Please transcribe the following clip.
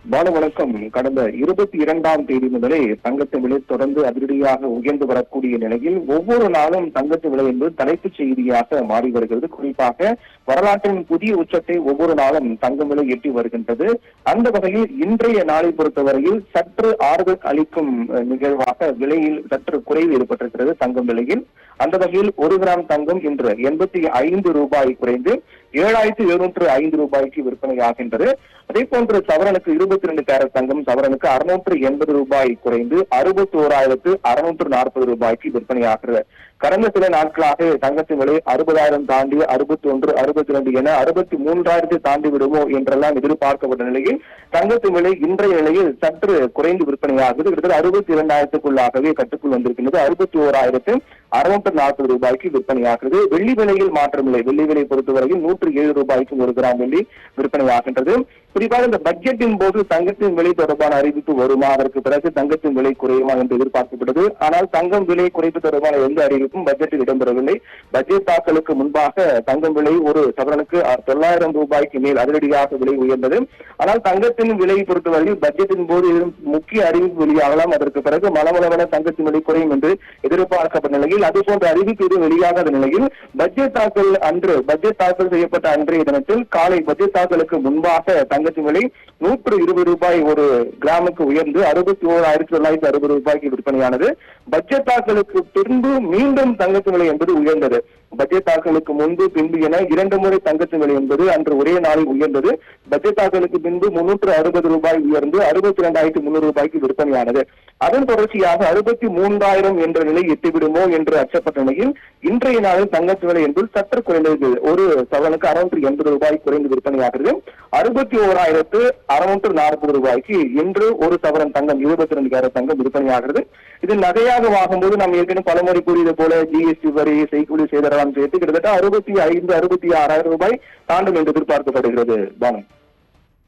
வணக்கம். கடந்த 22ஆம் தேதி முதலே தங்கத்தின் விலை தொடர்ந்து அதிரடியாக உயர்ந்து வரக்கூடிய நிலையில் ஒவ்வொரு நாளும் தங்கத்தின் விலை என்பது தலைப்புச் செய்தியாக மாறி வருகிறது. குறிப்பாக வரலாற்றின் புதிய உச்சத்தை ஒவ்வொரு நாளும் தங்கம் விலை எட்டி வருகின்றது. அந்த வகையில் இன்றைய நாளை பொறுத்தவரையில் சற்று ஆறுதல் அளிக்கும் நிகழ்வாக விலையில் சற்று குறைவு ஏற்பட்டிருக்கிறது தங்கம் விலையில். அந்த வகையில் 1 கிராம் தங்கம் இன்று 85 ரூபாய் குறைந்து 7705 ரூபாய்க்கு விற்பனையாகின்றது. அதே போன்று சவரனுக்கு 22 கேரட் தங்கம் சவரனுக்கு 680 ரூபாய் குறைந்து 61,640 ரூபாய்க்கு விற்பனையாகிறது. கடந்த சில நாட்களாக தங்கத்தின் விலை 60,000 தாண்டி 61, 62 என 63,000 தாண்டி விடுமோ என்றெல்லாம் எதிர்பார்க்கப்பட்ட நிலையில் தங்கத்தின் விலை இன்றைய நிலையில் சற்று குறைந்து விற்பனையாகுது. கிட்டத்தட்ட 62,000க்குள்ளாகவே கட்டுக்குள் வந்திருக்கின்றது. 61,640 ரூபாய்க்கு விற்பனையாகிறது. வெள்ளி விலையில் மாற்றமில்லை. வெள்ளி விலை பொறுத்தவரையில் 107 ரூபாய்க்கு 1 கிராம் வெள்ளி விற்பனையாகின்றது. குறிப்பாக இந்த பட்ஜெட்டின் போது தங்கத்தின் விலை தொடர்பான அறிவிப்பு வருமா, அதற்கு பிறகு தங்கத்தின் விலை குறையுமா என்று எதிர்பார்க்கப்பட்டது. ஆனால் தங்கம் விலை குறைப்பு தொடர்பான எந்த அறிவிப்பும் பட்ஜெட்டில் இடம்பெறவில்லை. பட்ஜெட் தாக்கலுக்கு முன்பாக தங்கம் விலை ஒரு சவரனுக்கு 900 ரூபாய்க்கு மேல் அதிரடியாக விலை உயர்ந்தது. ஆனால் தங்கத்தின் விலை பொறுத்தவரையில் பட்ஜெட்டின் போது முக்கிய அறிவிப்பு வெளியாகலாம், அதற்கு பிறகு மலமளவன தங்கத்தின் விலை குறையும் என்று எதிர்பார்க்கப்பட்ட நிலையில் அதுபோன்ற அறிவிப்பு எதுவும் வெளியாகாத நிலையில் பட்ஜெட் தாக்கல் செய்யப்பட்ட அன்றைய தினத்தில் காலை பட்ஜெட் தாக்கலுக்கு முன்பாக தங்கத்தின் விலை 120 ரூபாய் ஒரு கிராமுக்கு உயர்ந்து 61,960 ரூபாய்க்கு விற்பனையானது. பட்ஜெட் தாக்கலுக்கு பின்பு மீண்டும் தங்கத்தின் விலை என்பது உயர்ந்தது. பட்ஜெட் தாக்கலுக்கு முன்பு பின்பு என 2 முறை தங்கத்தின் விலை என்பது அன்று ஒரே நாளில் உயர்ந்தது. பட்ஜெட் தாக்கலுக்கு பின்பு 360 ரூபாய் உயர்ந்து 62,300 ரூபாய்க்கு விற்பனையானது. அதன் தொடர்ச்சியாக 63,000 என்ற நிலை எட்டிவிடுமோ என்று அச்சப்பட்ட நிலையில் இன்றைய நாளில் தங்கத்தின் விலை என்பது சற்று குறைந்தது. ஒரு சவரனுக்கு 680 ரூபாய் குறைந்து விற்பனையாகிறது. 61,640 ரூபாய்க்கு இன்று ஒரு சவரன் தங்கம் 22 கேரட் தங்கம் விற்பனையாகிறது. இது நகையாக வாங்கும்போது நாம் ஏற்கனவே பலமுறை கூறியது போல ஜிஎஸ்டி வரி செய்கூலி சேதாரம் சேர்த்து கிட்டத்தட்ட 65,000 66,000 ரூபாய் தாண்டும் என்று எதிர்பார்க்கப்படுகிறது.